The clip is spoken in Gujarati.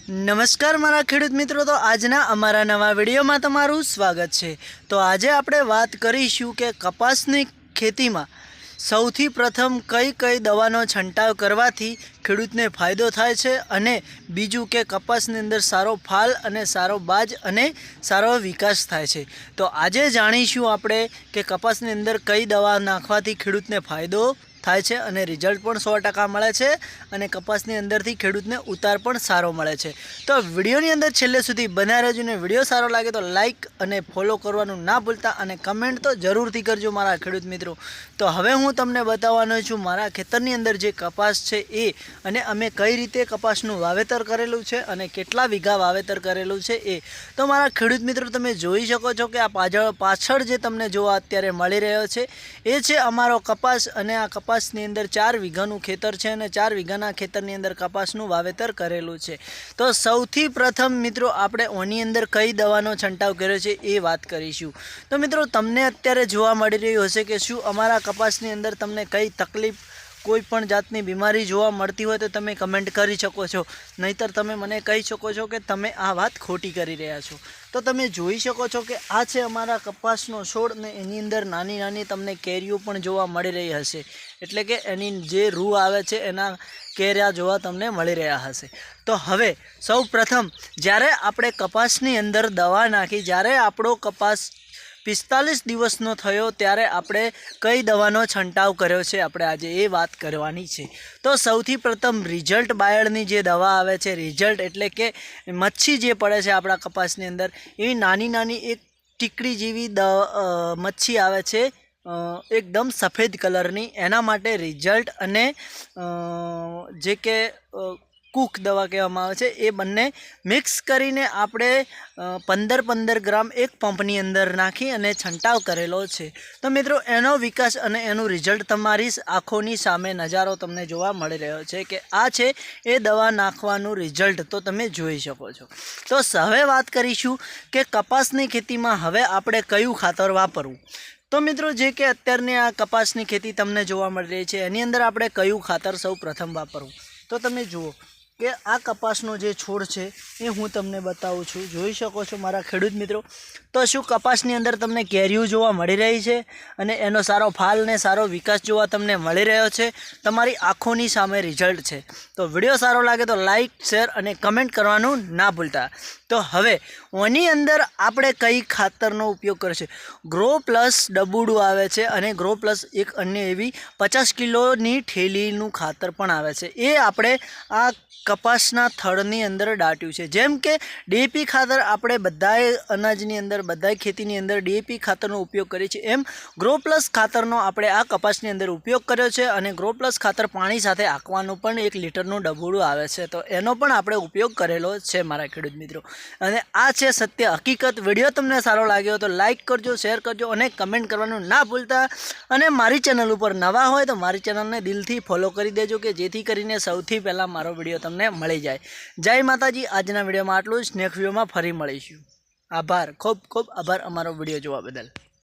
નમસ્કાર મારા ખેડૂત મિત્રો, તો આજના અમારા નવા વિડીયોમાં તમારું સ્વાગત છે। તો આજે આપણે વાત કરીશું કે કપાસની ખેતીમાં સૌથી પ્રથમ કઈ દવાનો છંટાવ કરવાથી ખેડૂતને ફાયદો થાય છે અને બીજું કે કપાસની અંદર સારો ફાલ અને સારો બાજ અને સારો વિકાસ થાય છે। તો આજે જાણીશું આપણે કે કપાસની અંદર કઈ દવા નાખવાથી ખેડૂતને ફાયદો થાય છે અને રિઝલ્ટ પણ 100% મળે છે અને કપાસની અંદરથી ખેડૂતને ઉતાર પણ સારો મળે છે। તો વિડીયોની અંદર છેલ્લે સુધી બન્યા રહેજો ને વિડીયો સારો લાગે તો લાઇક અને ફોલો કરવાનું ના ભૂલતા અને કમેન્ટ તો જરૂરથી કરજો મારા ખેડૂત મિત્રો। તો હવે હું તમને બતાવવાનો છું મારા ખેતરની અંદર જે કપાસ છે એ અને અમે કઈ રીતે કપાસનું વાવેતર કરેલું છે અને કેટલા વીઘા વાવેતર કરેલું છે એ। તો મારા ખેડૂત મિત્રો તમે જોઈ શકો છો કે આ પાછળ જે તમને જોવા અત્યારે મળી રહ્યો છે એ છે અમારો કપાસ અને આ કપાસની અંદર 4 વીઘાનું ખેતર છે અને 4 વીઘાના ખેતરની અંદર કપાસનું વાવેતર કરેલું છે। તો સૌથી પ્રથમ મિત્રો આપણે ઓની અંદર કઈ દવાનો છંટાવ કર્યો છે એ વાત કરીશું। તો મિત્રો તમને અત્યારે જોવા મળી રહ્યું હશે કે શું અમારા કપાસની અંદર તમને કઈ તકલીફ કોઈ પણ જાતની બીમારી જોવા મળતી હોય તો તમે કમેન્ટ કરી શકો છો, નહીતર તમે મને કહી શકો છો કે તમે આ વાત ખોટી કરી રહ્યા છો। તો તમે જોઈ શકો છો કે આ છે અમારા કપાસનો છોડ ને એની અંદર નાની નાની તમને કેરીઓ પણ જોવા મળી રહી હશે, એટલે કે એની જે રૂ આવે છે એના કેર્યા જોવા તમને મળી રહ્યા હશે। તો હવે સૌ પ્રથમ જ્યારે આપણે કપાસની અંદર દવા નાખી, જ્યારે આપણો કપાસ 45 દિવસનો થયો ત્યારે આપણે કઈ દવાનો છંટાવ કર્યો છે આપણે આજે એ વાત કરવાની છે। તો સૌથી પ્રથમ રિઝલ્ટ બાયડની જે દવા આવે છે, રિઝલ્ટ એટલે કે મચ્છી જે પડે છે આપણા કપાસની અંદર એ નાની નાની એક ટીકડી જેવી મચ્છી આવે છે એકદમ સફેદ કલરની, એના માટે રિઝલ્ટ અને જે કે કૂક દવા કહેવામાં આવે છે એ બંને મિક્સ કરીને આપણે 15 ગ્રામ એક પંપની અંદર નાખી અને છંટાવ કરેલો છે। તો મિત્રો એનો વિકાસ અને એનું રિઝલ્ટ તમારી આંખોની સામે નજારો તમને જોવા મળી રહ્યો છે કે આ છે એ દવા નાખવાનું રિઝલ્ટ, તો તમે જોઈ શકો છો। તો હવે વાત કરીશું કે કપાસની ખેતીમાં હવે આપણે કયું ખાતર વાપરવું। તો મિત્રો જે કે અત્યારની આ કપાસની ખેતી તમને જોવા મળી રહી છે એની અંદર આપણે કયું ખાતર સૌ પ્રથમ વાપરવું। તો તમે જુઓ કે આ કપાસનો જે છોડ છે એ હું તમને બતાવું છું, જોઈ શકો છો મારા ખેડૂત મિત્રો। તો શું કપાસની અંદર તમને કેરીઓ જોવા મળી રહી છે અને એનો સારો ફાલ ને સારો વિકાસ જોવા તમને મળી રહ્યો છે, તમારી આંખોની સામે રિઝલ્ટ છે। તો વિડીયો સારો લાગે તો લાઇક શેર અને કમેન્ટ કરવાનું ના ભૂલતા। તો હવે ઓની અંદર આપણે કઈ ખાતરનો ઉપયોગ કરશે, ગ્રો પ્લસ ડબુડું આવે છે અને ગ્રો પ્લસ એક અન્ય એવી 50 કિલોની થેલીનું ખાતર પણ આવે છે, એ આપણે આ કપાસના થડની અંદર દાટ્યું છે। જેમ કે ડીએપી ખાતર આપણે બધાએ અનાજની અંદર બધાય ખેતીની અંદર ડીએપી ખાતરનો ઉપયોગ કરીએ છીએ, એમ ગ્રો પ્લસ ખાતરનો આપણે આ કપાસની અંદર ઉપયોગ કર્યો છે અને ગ્રો પ્લસ ખાતર પાણી સાથે આંકવાનું પણ 1 લીટરનું ડબુડું આવે છે, તો એનો પણ આપણે ઉપયોગ કરેલો છે મારા ખેડૂત મિત્રો। અને આ છે સત્ય હકીકત। વિડીયો તમને સારો લાગ્યો તો લાઇક કરજો, શેર કરજો અને કમેન્ટ કરવાનું ના ભૂલતા। અને મારી ચેનલ ઉપર નવા હોય તો મારી ચેનલને દિલથી ફોલો કરી દેજો કે જેથી કરીને સૌથી પહેલાં મારો વિડીયો તમને મળી જાય। જય માતાજી। આજના વિડીયોમાં આટલું જ, નેક્સ્ટ વિડીયોમાં ફરી મળીશું। આભાર, ખૂબ ખૂબ આભાર અમારો વિડીયો જોવા બદલ।